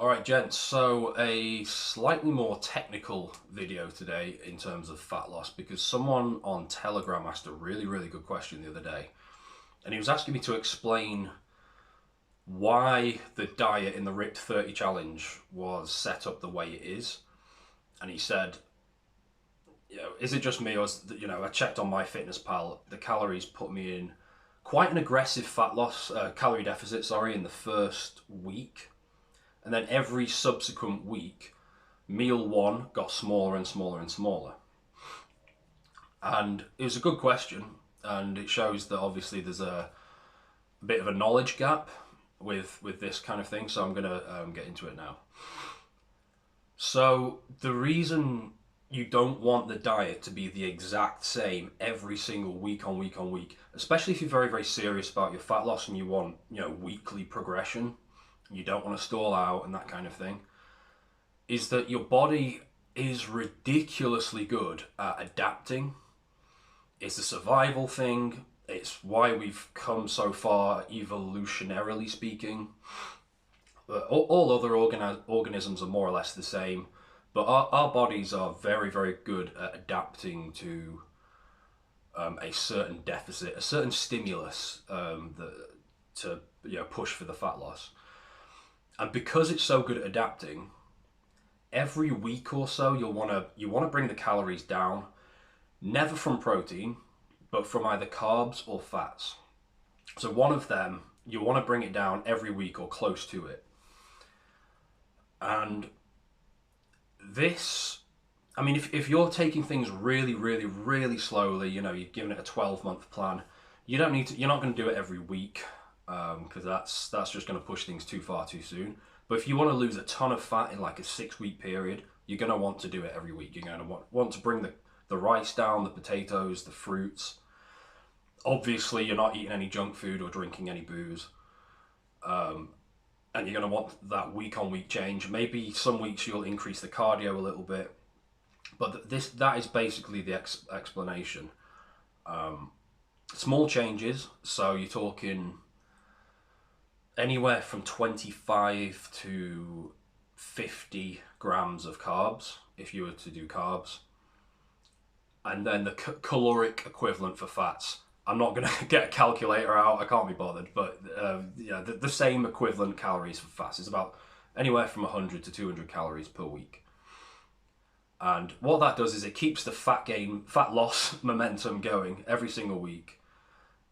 Alright gents, so a slightly more technical video today in terms of fat loss because someone on Telegram asked a really good question the other day, and he was asking me to explain why the diet in the Ripped 30 challenge was set up the way it is. And he said, is it just me, or I checked on MyFitnessPal, the calories put me in quite an aggressive fat loss, calorie deficit, in the first week. And then every subsequent week, meal one got smaller and smaller and smaller. And it was a good question, and it shows that obviously there's a bit of a knowledge gap with this kind of thing, so I'm going to get into it now. So the reason you don't want the diet to be the exact same every single week on week, especially if you're very serious about your fat loss and you want, weekly progression, you don't want to stall out and that kind of thing, is that your body is ridiculously good at adapting. It's a survival thing. It's why we've come so far, evolutionarily speaking. All other organisms are more or less the same, but our bodies are very good at adapting to a certain deficit, a certain stimulus to push for the fat loss. And because it's so good at adapting, every week or so you want to bring the calories down, never from protein, but from either carbs or fats. So one of them, you want to bring it down every week or close to it. And this, if you're taking things really slowly, you're giving it a 12-month plan, you're not going to do it every week, because that's just going to push things too far too soon. But if you want to lose a ton of fat in like a 6-week period, you're going to want to do it every week. You're going to want to bring the rice down, the potatoes, the fruits. Obviously, you're not eating any junk food or drinking any booze. And you're going to want that week-on-week change. Maybe some weeks you'll increase the cardio a little bit. But that is basically the explanation. Small changes, so you're talking anywhere from 25 to 50 grams of carbs if you were to do carbs. And then the caloric equivalent for fats. I'm not going to get a calculator out, I can't be bothered, but the same equivalent calories for fats is about anywhere from 100 to 200 calories per week. And what that does is it keeps the fat loss momentum going every single week.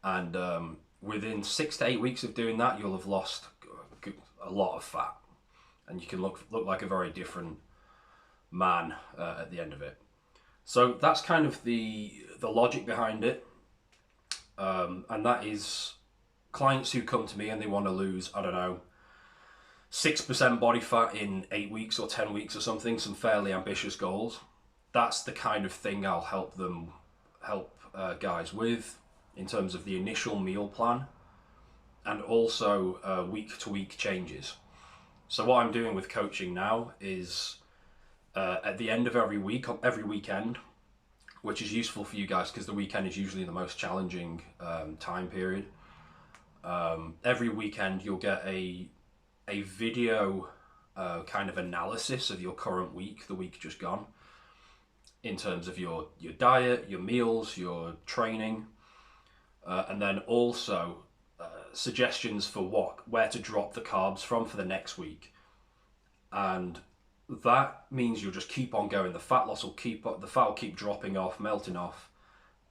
And within 6 to 8 weeks of doing that, you'll have lost a lot of fat, and you can look like a very different man at the end of it. So that's kind of the logic behind it, and that is clients who come to me and they want to lose, 6% body fat in 8 weeks or 10 weeks or something, some fairly ambitious goals. That's the kind of thing I'll help guys with in terms of the initial meal plan, and also week-to-week changes. So what I'm doing with coaching now is at the end of every weekend, which is useful for you guys because the weekend is usually the most challenging time period. Every weekend you'll get a video kind of analysis of your current week, the week just gone, in terms of your diet, your meals, your training, and then also suggestions for where to drop the carbs from for the next week. And that means you'll just keep on going. The fat will keep dropping off, melting off,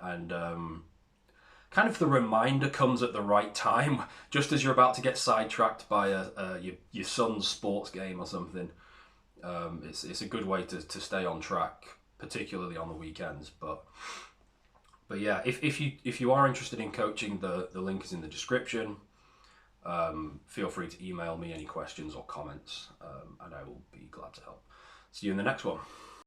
and kind of the reminder comes at the right time, just as you're about to get sidetracked by your son's sports game or something. It's a good way to stay on track, particularly on the weekends. But yeah, if you are interested in coaching, the link is in the description. Feel free to email me any questions or comments, and I will be glad to help. See you in the next one.